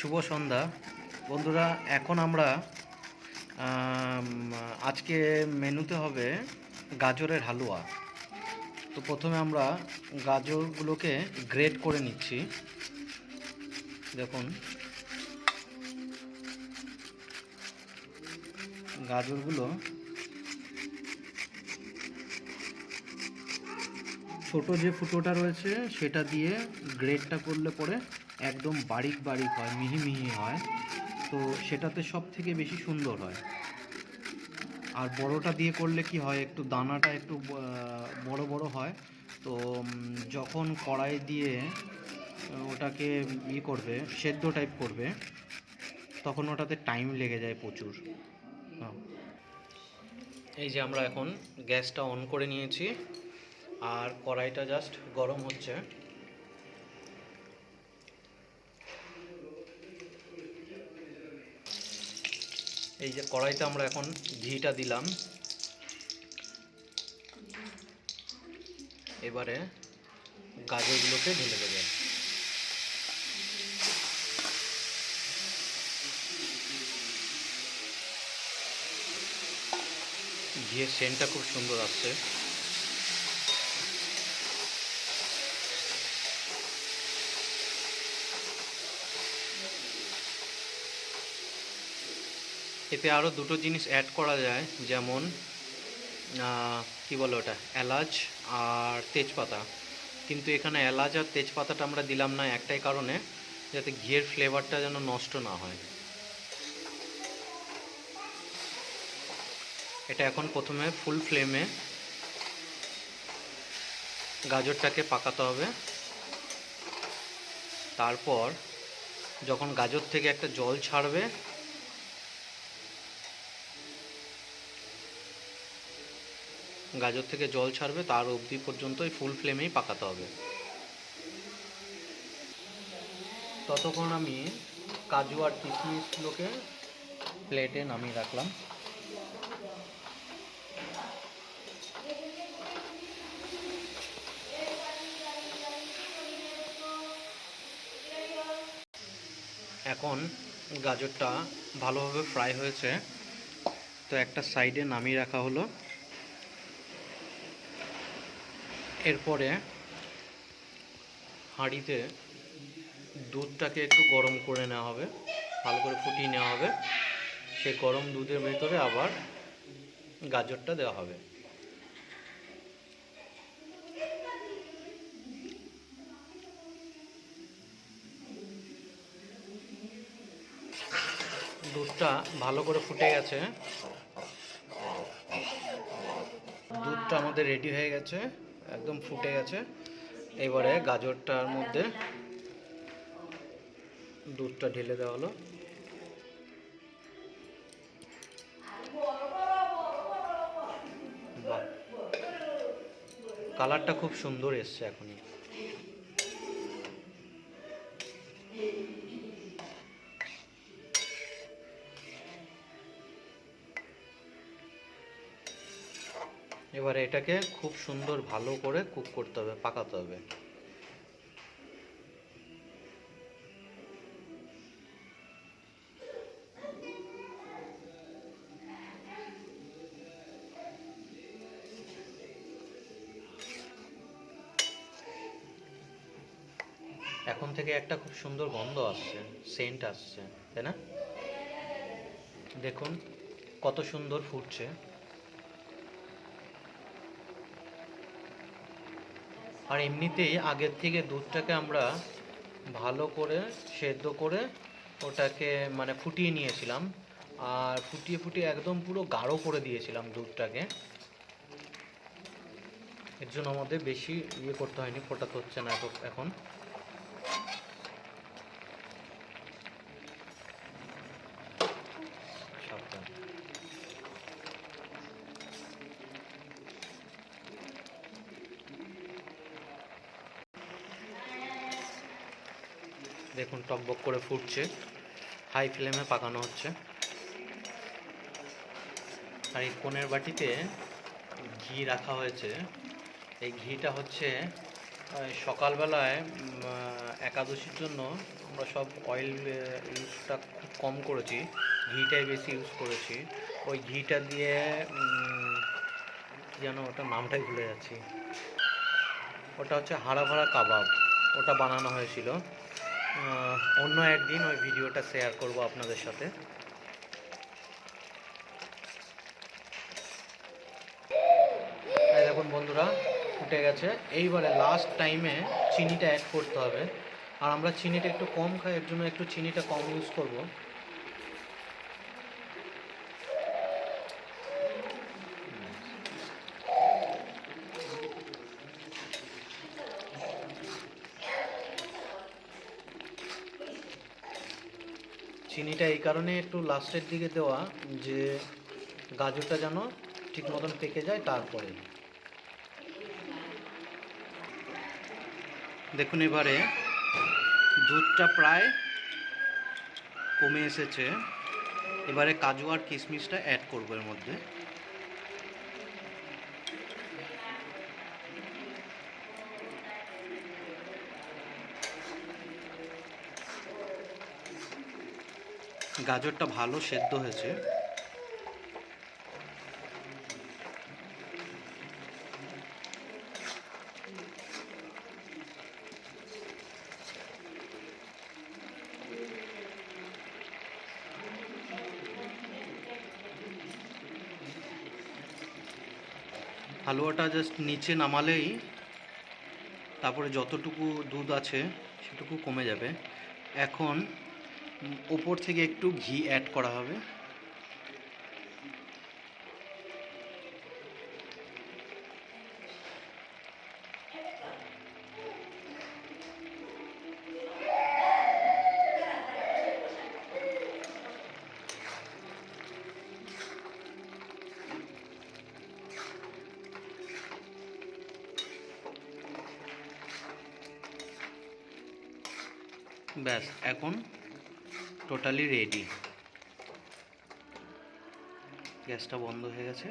শুভ সন্ধ্যা বন্ধুরা। এখন আমরা আজকে মেনুতে হবে গাজরের হালুয়া। তো প্রথমে আমরা গাজরগুলোকে গ্রেট করে নিচ্ছি। দেখুন, গাজরগুলো ছোট যে ফুটোটা রয়েছে সেটা দিয়ে গ্রেটটা করলে পরে একদম বারিক বারিক হয়, মিহি মিহি হয়। তো সেটাতে সব থেকে বেশি সুন্দর হয়। আর বড়টা দিয়ে করলে কি হয়, একটু দানাটা একটু বড় বড় হয়। তো যখন কড়াই দিয়ে ওটাকে করবে, সেদ্ধ টাইপ করবে, তখন ওটাতে টাইম লেগে যায় প্রচুর। এই যে আমরা এখন গ্যাসটা অন করে নিয়েছি আর কড়াইটা জাস্ট গরম হচ্ছে। এই যে কড়াইতে আমরা এখন ঘিটা দিলাম। এবারে গাজরগুলোকে ঢেলে দেবে। ঘিয়ের সেন্টটা খুব সুন্দর আসছে। এতে আরও দুটো জিনিস অ্যাড করা যায়, যেমন কি বলে ওটা, এলাচ আর তেজপাতা। কিন্তু এখানে এলাচ আর তেজপাতাটা আমরা দিলাম না একটাই কারণে, যাতে ঘিয়ের ফ্লেভারটা যেন নষ্ট না হয়। এটা এখন প্রথমে ফুল ফ্লেমে গাজরটাকে পাকাতে হবে। তারপর যখন গাজর থেকে একটা জল ছাড়বে, তার অবধি পর্যন্ত এই ফুল ফ্লেমেই পাকাতে হবে। ততক্ষণ আমি কাজু আর কিশমিশগুলোকে প্লেটে নামিয়ে রাখলাম। এখন গাজরটা ভালোভাবে ফ্রাই হয়েছে, তো একটা সাইডে নামিয়ে রাখা হলো। এরপরে হাঁড়িতে দুধটাকে একটু গরম করে নেওয়া হবে, ভালো করে ফুটিয়ে নেওয়া হবে। সেই গরম দুধের ভেতরে আবার গাজরটা দেওয়া হবে। দুধটা ভালো করে ফুটে গেছে। দুধটা আমাদের রেডি হয়ে গেছে, একদম ফুটে গেছে। এবারে গাজরটার মধ্যে দুধটা ঢেলে দেওয়া হলো। বাহ, কালারটা খুব সুন্দর এসছে এখনই। এবারে এটাকে খুব সুন্দর ভালো করে কুক করতে হবে, পাকাতে হবে। এখন থেকে একটা খুব সুন্দর গন্ধ আসছে, সেন্ট আসছে, তাই না? দেখুন কত সুন্দর ফুটছে। আর এমনিতেই আগের থেকে দুধটাকে আমরা ভালো করে সেদ্ধ করে ওটাকে মানে ফুটিয়ে নিয়েছিলাম। আর ফুটিয়ে ফুটিয়ে একদম পুরো গাঢ় করে দিয়েছিলাম দুধটাকে। এর জন্য আমাদের বেশি করতে হয়নি, ফোটাতে হচ্ছে না এখন। দেখুন টকবক করে ফুটছে, হাই ফ্লেমে পাকানো হচ্ছে। আর এই কোণের বাটিতে ঘি রাখা হয়েছে। এই ঘিটা হচ্ছে সকালবেলায় একাদশীর জন্য আমরা সব অয়েল ইউজটা খুব কম করেছি, ঘিটাই বেশি ইউজ করেছি। ওই ঘিটা দিয়ে যেন ওটা নামটাই ভুলে যাচ্ছি, ওটা হচ্ছে হাড়া ভাড়া কাবাব, ওটা বানানো হয়েছিল। অন্য একদিন ওই ভিডিওটা শেয়ার করব আপনাদের সাথে। দেখুন বন্ধুরা, ফুটে গেছে। এইবারে লাস্ট টাইমে চিনিটা অ্যাড করতে হবে, আর আমরা চিনিটা একটু কম খাই, এর জন্য একটু চিনিটা কম ইউজ করব। চিনিটা এই কারণে একটু লাস্টের দিকে দেওয়া, যে গাজরটা যেন ঠিক মতন পেকে যায়। তারপরে দেখুন এবারে দুধটা প্রায় কমে এসেছে। এবারে কাজু আর কিশমিশটা অ্যাড করবো এর মধ্যে। গাজরটা ভালো সেদ্ধ হয়েছে। হালুয়াটা জাস্ট নিচে নামালেই তারপরে যতটুকু দুধ আছে সেটুকু কমে যাবে। এখন ওপর থেকে একটু ঘি অ্যাড করা হবে। ব্যাস, এখন টোটালি রেডি। গ্যাসটা বন্ধ হয়ে গেছে।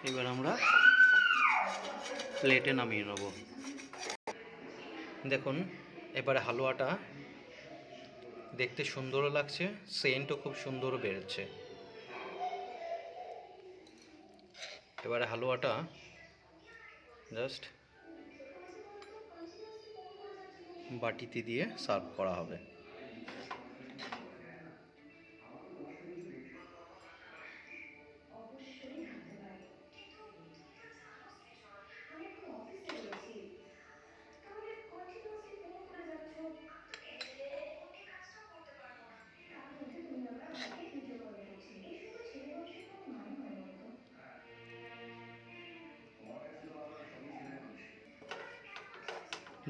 এবার আমরা প্লেটে নামিয়ে নেব। দেখুন এবারে হালুয়াটা দেখতে সুন্দরও লাগছে, সেন্টও খুব সুন্দর বেরোচ্ছে। এবারে হালুয়াটা জাস্ট বাটিতে দিয়ে সার্ভ করা হবে।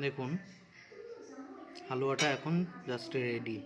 দেখুন হালুয়াটা এখন জাস্ট রেডি।